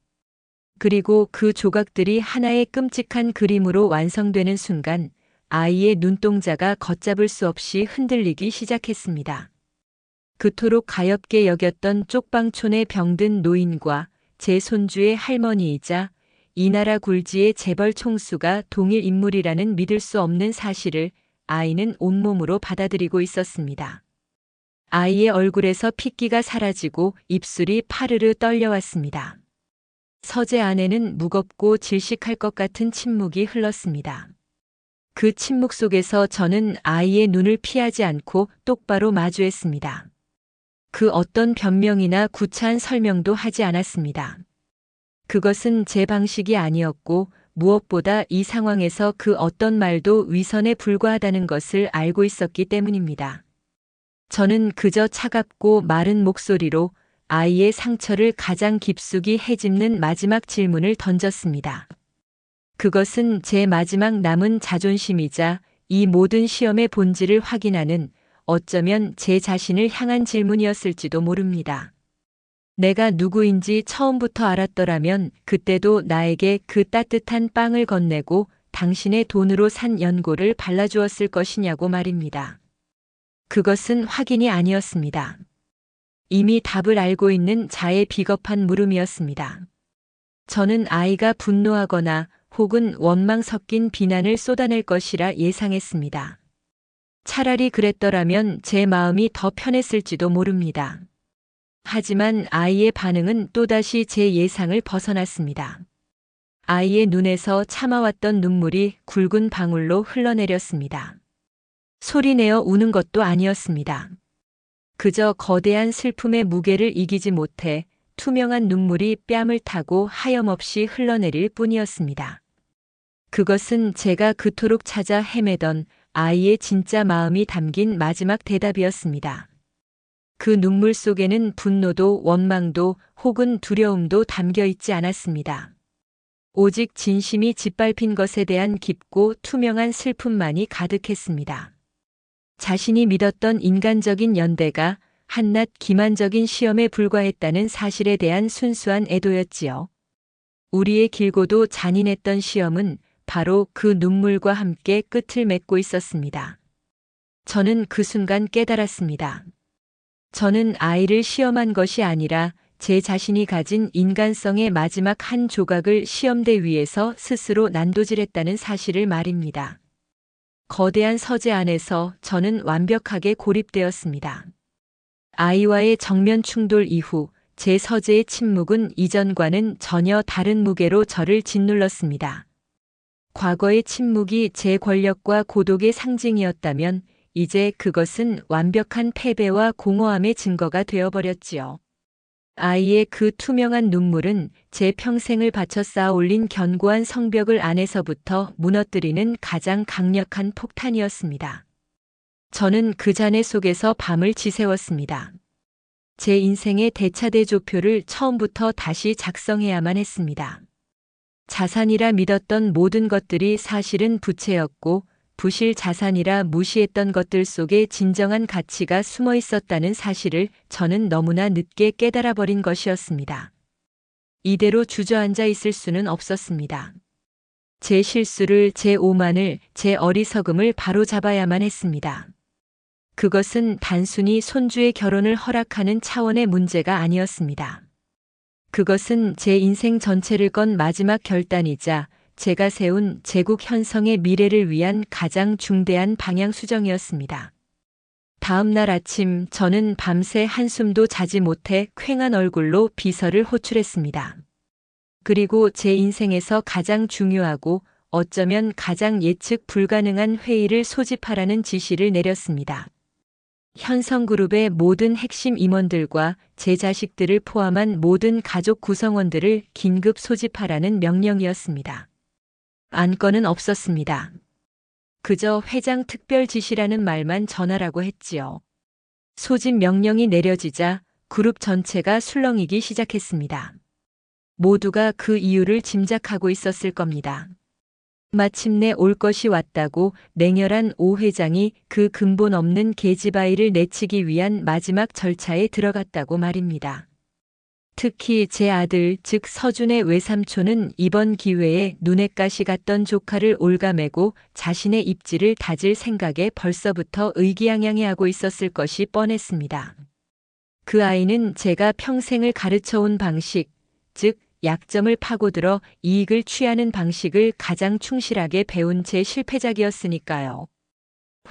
그리고 그 조각들이 하나의 끔찍한 그림으로 완성되는 순간 아이의 눈동자가 걷잡을 수 없이 흔들리기 시작했습니다. 그토록 가엾게 여겼던 쪽방촌에 병든 노인과 제 손주의 할머니이자 이 나라 굴지의 재벌 총수가 동일 인물이라는 믿을 수 없는 사실을 아이는 온몸으로 받아들이고 있었습니다. 아이의 얼굴에서 핏기가 사라지고 입술이 파르르 떨려왔습니다. 서재 안에는 무겁고 질식할 것 같은 침묵이 흘렀습니다. 그 침묵 속에서 저는 아이의 눈을 피하지 않고 똑바로 마주했습니다. 그 어떤 변명이나 구차한 설명도 하지 않았습니다. 그것은 제 방식이 아니었고 무엇보다 이 상황에서 그 어떤 말도 위선에 불과하다는 것을 알고 있었기 때문입니다. 저는 그저 차갑고 마른 목소리로 아이의 상처를 가장 깊숙이 헤집는 마지막 질문을 던졌습니다. 그것은 제 마지막 남은 자존심이자 이 모든 시험의 본질을 확인하는 어쩌면 제 자신을 향한 질문이었을지도 모릅니다. 내가 누구인지 처음부터 알았더라면 그때도 나에게 그 따뜻한 빵을 건네고 당신의 돈으로 산 연고를 발라주었을 것이냐고 말입니다. 그것은 확인이 아니었습니다. 이미 답을 알고 있는 자의 비겁한 물음이었습니다. 저는 아이가 분노하거나 혹은 원망 섞인 비난을 쏟아낼 것이라 예상했습니다. 차라리 그랬더라면 제 마음이 더 편했을지도 모릅니다. 하지만 아이의 반응은 또다시 제 예상을 벗어났습니다. 아이의 눈에서 참아왔던 눈물이 굵은 방울로 흘러내렸습니다. 소리내어 우는 것도 아니었습니다. 그저 거대한 슬픔의 무게를 이기지 못해 투명한 눈물이 뺨을 타고 하염없이 흘러내릴 뿐이었습니다. 그것은 제가 그토록 찾아 헤매던 아이의 진짜 마음이 담긴 마지막 대답이었습니다. 그 눈물 속에는 분노도 원망도 혹은 두려움도 담겨 있지 않았습니다. 오직 진심이 짓밟힌 것에 대한 깊고 투명한 슬픔만이 가득했습니다. 자신이 믿었던 인간적인 연대가 한낱 기만적인 시험에 불과했다는 사실에 대한 순수한 애도였지요. 우리의 길고도 잔인했던 시험은 바로 그 눈물과 함께 끝을 맺고 있었습니다. 저는 그 순간 깨달았습니다. 저는 아이를 시험한 것이 아니라 제 자신이 가진 인간성의 마지막 한 조각을 시험대 위에서 스스로 난도질했다는 사실을 말입니다. 거대한 서재 안에서 저는 완벽하게 고립되었습니다. 아이와의 정면 충돌 이후 제 서재의 침묵은 이전과는 전혀 다른 무게로 저를 짓눌렀습니다. 과거의 침묵이 제 권력과 고독의 상징이었다면 이제 그것은 완벽한 패배와 공허함의 증거가 되어버렸지요. 아이의 그 투명한 눈물은 제 평생을 바쳐 쌓아 올린 견고한 성벽을 안에서부터 무너뜨리는 가장 강력한 폭탄이었습니다. 저는 그 잔해 속에서 밤을 지새웠습니다. 제 인생의 대차대조표를 처음부터 다시 작성해야만 했습니다. 자산이라 믿었던 모든 것들이 사실은 부채였고 부실 자산이라 무시했던 것들 속에 진정한 가치가 숨어 있었다는 사실을 저는 너무나 늦게 깨달아 버린 것이었습니다. 이대로 주저앉아 있을 수는 없었습니다. 제 실수를, 제 오만을, 제 어리석음을 바로잡아야만 했습니다. 그것은 단순히 손주의 결혼을 허락하는 차원의 문제가 아니었습니다. 그것은 제 인생 전체를 건 마지막 결단이자 제가 세운 제국 현성의 미래를 위한 가장 중대한 방향 수정이었습니다. 다음 날 아침 저는 밤새 한숨도 자지 못해 퀭한 얼굴로 비서를 호출했습니다. 그리고 제 인생에서 가장 중요하고 어쩌면 가장 예측 불가능한 회의를 소집하라는 지시를 내렸습니다. 현성그룹의 모든 핵심 임원들과 제 자식들을 포함한 모든 가족 구성원들을 긴급 소집하라는 명령이었습니다. 안건은 없었습니다. 그저 회장 특별 지시라는 말만 전하라고 했지요. 소집 명령이 내려지자 그룹 전체가 술렁이기 시작했습니다. 모두가 그 이유를 짐작하고 있었을 겁니다. 마침내 올 것이 왔다고 냉혈한 오 회장이 그 근본 없는 계집아이를 내치기 위한 마지막 절차에 들어갔다고 말입니다. 특히 제 아들, 즉 서준의 외삼촌은 이번 기회에 눈엣 가시 같던 조카를 올가매고 자신의 입지를 다질 생각에 벌써부터 의기양양해하고 있었을 것이 뻔했습니다. 그 아이는 제가 평생을 가르쳐온 방식, 즉 약점을 파고들어 이익을 취하는 방식을 가장 충실하게 배운 제 실패작이었으니까요.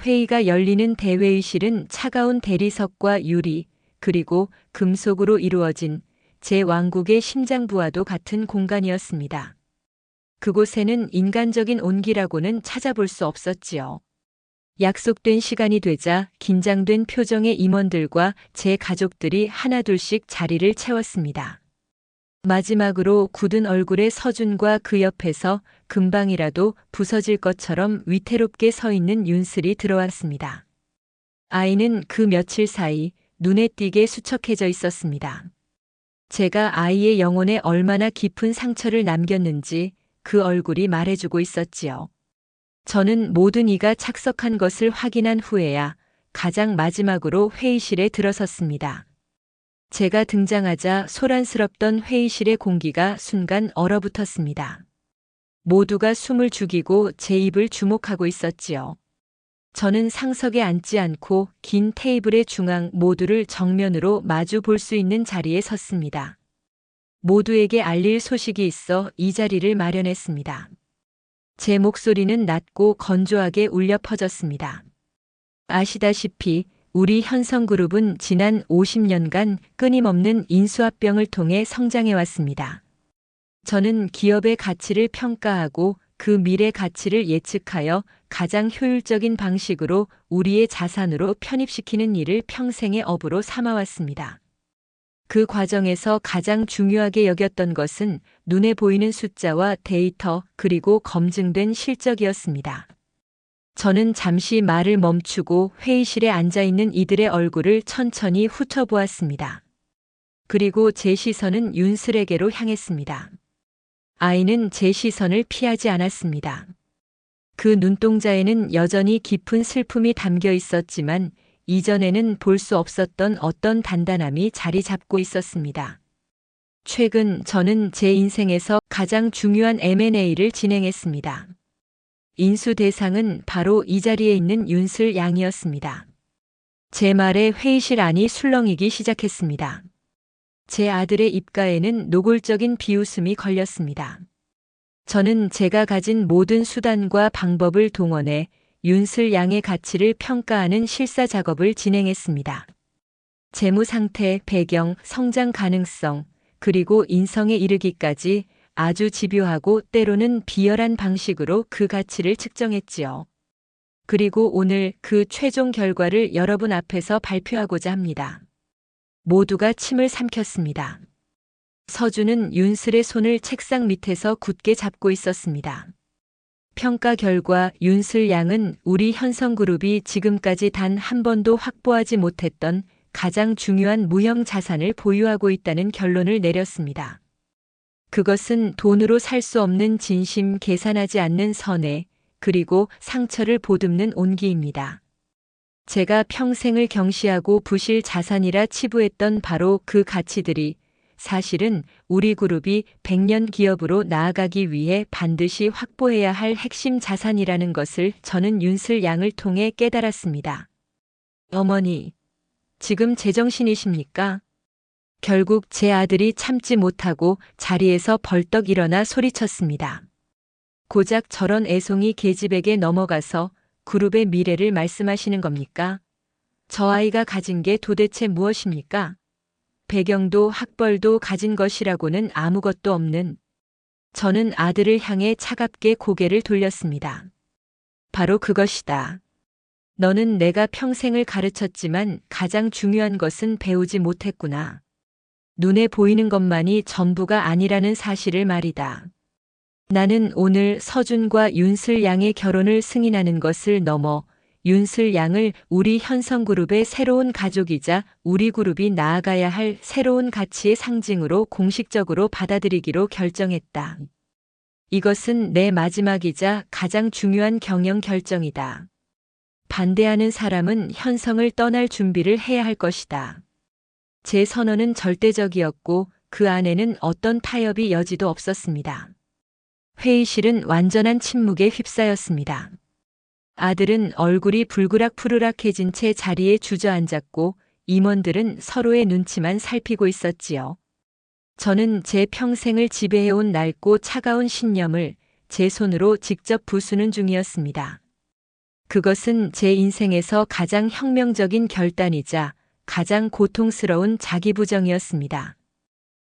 회의가 열리는 대회의실은 차가운 대리석과 유리, 그리고 금속으로 이루어진 제 왕국의 심장부와도 같은 공간이었습니다. 그곳에는 인간적인 온기라고는 찾아볼 수 없었지요. 약속된 시간이 되자 긴장된 표정의 임원들과 제 가족들이 하나둘씩 자리를 채웠습니다. 마지막으로 굳은 얼굴의 서준과 그 옆에서 금방이라도 부서질 것처럼 위태롭게 서 있는 윤슬이 들어왔습니다. 아이는 그 며칠 사이 눈에 띄게 수척해져 있었습니다. 제가 아이의 영혼에 얼마나 깊은 상처를 남겼는지 그 얼굴이 말해주고 있었지요. 저는 모든 이가 착석한 것을 확인한 후에야 가장 마지막으로 회의실에 들어섰습니다. 제가 등장하자 소란스럽던 회의실의 공기가 순간 얼어붙었습니다. 모두가 숨을 죽이고 제 입을 주목하고 있었지요. 저는 상석에 앉지 않고 긴 테이블의 중앙 모두를 정면으로 마주 볼 수 있는 자리에 섰습니다. 모두에게 알릴 소식이 있어 이 자리를 마련했습니다. 제 목소리는 낮고 건조하게 울려 퍼졌습니다. 아시다시피 우리 현성그룹은 지난 50년간 끊임없는 인수합병을 통해 성장해왔습니다. 저는 기업의 가치를 평가하고 그 미래 가치를 예측하여 가장 효율적인 방식으로 우리의 자산으로 편입시키는 일을 평생의 업으로 삼아왔습니다. 그 과정에서 가장 중요하게 여겼던 것은 눈에 보이는 숫자와 데이터 그리고 검증된 실적이었습니다. 저는 잠시 말을 멈추고 회의실에 앉아 있는 이들의 얼굴을 천천히 훑어보았습니다. 그리고 제 시선은 윤슬에게로 향했습니다. 아이는 제 시선을 피하지 않았습니다. 그 눈동자에는 여전히 깊은 슬픔이 담겨 있었지만 이전에는 볼 수 없었던 어떤 단단함이 자리 잡고 있었습니다. 최근 저는 제 인생에서 가장 중요한 M&A를 진행했습니다. 인수 대상은 바로 이 자리에 있는 윤슬 양이었습니다. 제 말에 회의실 안이 술렁이기 시작했습니다. 제 아들의 입가에는 노골적인 비웃음이 걸렸습니다. 저는 제가 가진 모든 수단과 방법을 동원해 윤슬 양의 가치를 평가하는 실사 작업을 진행했습니다. 재무 상태, 배경, 성장 가능성, 그리고 인성에 이르기까지 아주 집요하고 때로는 비열한 방식으로 그 가치를 측정했지요. 그리고 오늘 그 최종 결과를 여러분 앞에서 발표하고자 합니다. 모두가 침을 삼켰습니다. 서준은 윤슬의 손을 책상 밑에서 굳게 잡고 있었습니다. 평가 결과 윤슬 양은 우리 현성그룹이 지금까지 단 한 번도 확보하지 못했던 가장 중요한 무형 자산을 보유하고 있다는 결론을 내렸습니다. 그것은 돈으로 살 수 없는 진심, 계산하지 않는 선해, 그리고 상처를 보듬는 온기입니다. 제가 평생을 경시하고 부실 자산이라 치부했던 바로 그 가치들이 사실은 우리 그룹이 100년 기업으로 나아가기 위해 반드시 확보해야 할 핵심 자산이라는 것을 저는 윤슬 양을 통해 깨달았습니다. 어머니, 지금 제정신이십니까? 결국 제 아들이 참지 못하고 자리에서 벌떡 일어나 소리쳤습니다. 고작 저런 애송이 계집에게 넘어가서 그룹의 미래를 말씀하시는 겁니까? 저 아이가 가진 게 도대체 무엇입니까? 배경도 학벌도 가진 것이라고는 아무것도 없는. 저는 아들을 향해 차갑게 고개를 돌렸습니다. 바로 그것이다. 너는 내가 평생을 가르쳤지만 가장 중요한 것은 배우지 못했구나. 눈에 보이는 것만이 전부가 아니라는 사실을 말이다. 나는 오늘 서준과 윤슬 양의 결혼을 승인하는 것을 넘어 윤슬 양을 우리 현성그룹의 새로운 가족이자 우리 그룹이 나아가야 할 새로운 가치의 상징으로 공식적으로 받아들이기로 결정했다. 이것은 내 마지막이자 가장 중요한 경영 결정이다. 반대하는 사람은 현성을 떠날 준비를 해야 할 것이다. 제 선언은 절대적이었고 그 안에는 어떤 타협이 여지도 없었습니다. 회의실은 완전한 침묵에 휩싸였습니다. 아들은 얼굴이 불그락푸르락해진 채 자리에 주저앉았고 임원들은 서로의 눈치만 살피고 있었지요. 저는 제 평생을 지배해온 낡고 차가운 신념을 제 손으로 직접 부수는 중이었습니다. 그것은 제 인생에서 가장 혁명적인 결단이자 가장 고통스러운 자기부정이었습니다.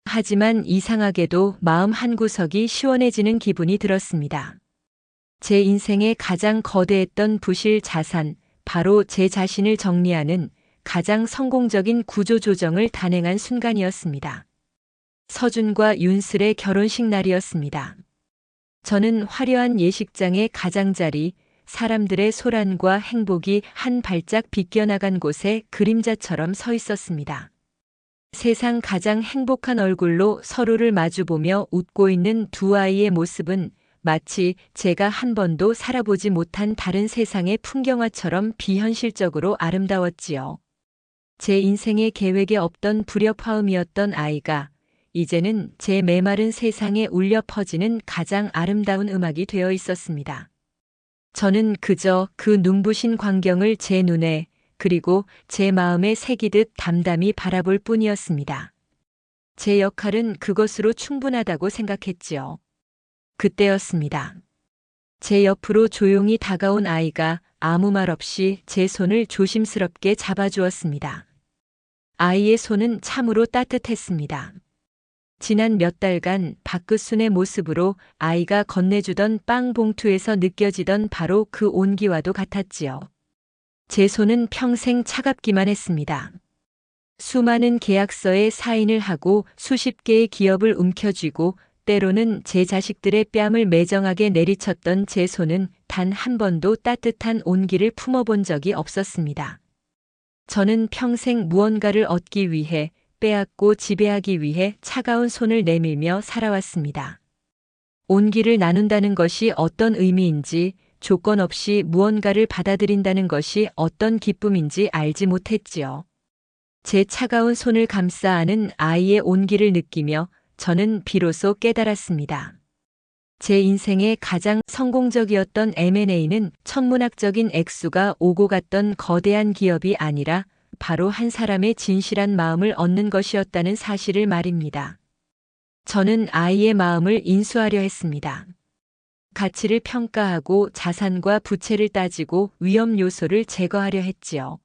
하지만 이상하게도 마음 한구석이 시원해지는 기분이 들었습니다. 제 인생의 가장 거대했던 부실 자산, 바로 제 자신을 정리하는 가장 성공적인 구조조정을 단행한 순간이었습니다. 서준과 윤슬의 결혼식 날이었습니다. 저는 화려한 예식장의 가장자리, 사람들의 소란과 행복이 한 발짝 비껴나간 곳에 그림자처럼 서 있었습니다. 세상 가장 행복한 얼굴로 서로를 마주보며 웃고 있는 두 아이의 모습은 마치 제가 한 번도 살아보지 못한 다른 세상의 풍경화처럼 비현실적으로 아름다웠지요. 제 인생의 계획에 없던 불협화음이었던 아이가 이제는 제 메마른 세상에 울려 퍼지는 가장 아름다운 음악이 되어 있었습니다. 저는 그저 그 눈부신 광경을 제 눈에 그리고 제 마음에 새기듯 담담히 바라볼 뿐이었습니다. 제 역할은 그것으로 충분하다고 생각했지요. 그때였습니다. 제 옆으로 조용히 다가온 아이가 아무 말 없이 제 손을 조심스럽게 잡아주었습니다. 아이의 손은 참으로 따뜻했습니다. 지난 몇 달간 박그순의 모습으로 아이가 건네주던 빵 봉투에서 느껴지던 바로 그 온기와도 같았지요. 제 손은 평생 차갑기만 했습니다. 수많은 계약서에 사인을 하고 수십 개의 기업을 움켜쥐고 때로는 제 자식들의 뺨을 매정하게 내리쳤던 제 손은 단 한 번도 따뜻한 온기를 품어본 적이 없었습니다. 저는 평생 무언가를 얻기 위해 빼앗고 지배하기 위해 차가운 손을 내밀며 살아왔습니다. 온기를 나눈다는 것이 어떤 의미인지, 조건 없이 무언가를 받아들인다는 것이 어떤 기쁨인지 알지 못했지요. 제 차가운 손을 감싸 안은 아이의 온기를 느끼며 저는 비로소 깨달았습니다. 제 인생의 가장 성공적이었던 M&A는 천문학적인 액수가 오고 갔던 거대한 기업이 아니라 바로 한 사람의 진실한 마음을 얻는 것이었다는 사실을 말입니다. 저는 아이의 마음을 인수하려 했습니다. 가치를 평가하고 자산과 부채를 따지고 위험 요소를 제거하려 했지요.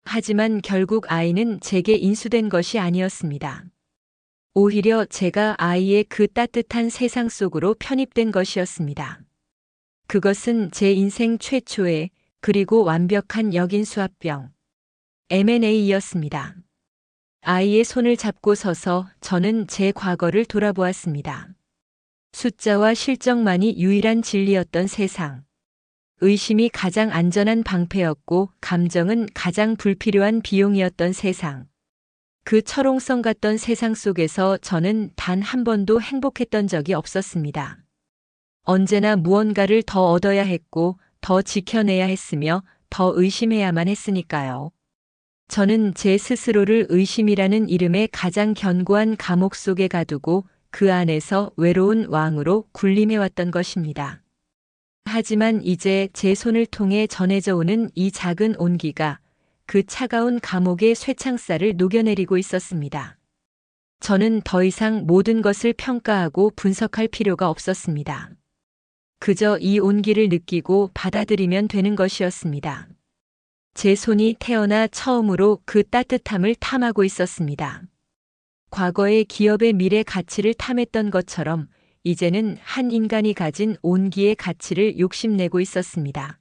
하지만 결국 아이는 제게 인수된 것이 아니었습니다. 오히려 제가 아이의 그 따뜻한 세상 속으로 편입된 것이었습니다. 그것은 제 인생 최초의 그리고 완벽한 역인수합병 M&A였습니다. 아이의 손을 잡고 서서 저는 제 과거를 돌아보았습니다. 숫자와 실적만이 유일한 진리였던 세상. 의심이 가장 안전한 방패였고 감정은 가장 불필요한 비용이었던 세상. 그 철옹성 같던 세상 속에서 저는 단 한 번도 행복했던 적이 없었습니다. 언제나 무언가를 더 얻어야 했고 더 지켜내야 했으며 더 의심해야만 했으니까요. 저는 제 스스로를 의심이라는 이름의 가장 견고한 감옥 속에 가두고 그 안에서 외로운 왕으로 군림해왔던 것입니다. 하지만 이제 제 손을 통해 전해져 오는 이 작은 온기가 그 차가운 감옥의 쇠창살을 녹여내리고 있었습니다. 저는 더 이상 모든 것을 평가하고 분석할 필요가 없었습니다. 그저 이 온기를 느끼고 받아들이면 되는 것이었습니다. 제 손이 태어나 처음으로 그 따뜻함을 탐하고 있었습니다. 과거의 기업의 미래 가치를 탐했던 것처럼 이제는 한 인간이 가진 온기의 가치를 욕심내고 있었습니다.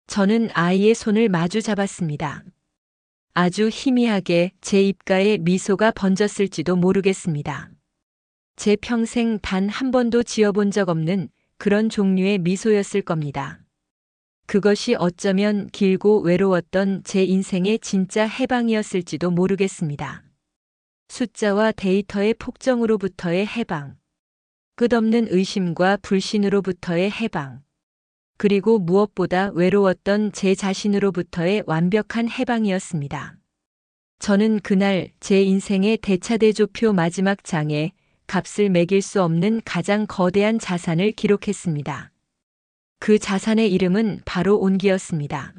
저는 아이의 손을 마주 잡았습니다. 아주 희미하게 제 입가에 미소가 번졌을지도 모르겠습니다. 제 평생 단 한 번도 지어본 적 없는 그런 종류의 미소였을 겁니다. 그것이 어쩌면 길고 외로웠던 제 인생의 진짜 해방이었을지도 모르겠습니다. 숫자와 데이터의 폭정으로부터의 해방. 끝없는 의심과 불신으로부터의 해방. 그리고 무엇보다 외로웠던 제 자신으로부터의 완벽한 해방이었습니다. 저는 그날 제 인생의 대차대조표 마지막 장에 값을 매길 수 없는 가장 거대한 자산을 기록했습니다. 그 자산의 이름은 바로 온기였습니다.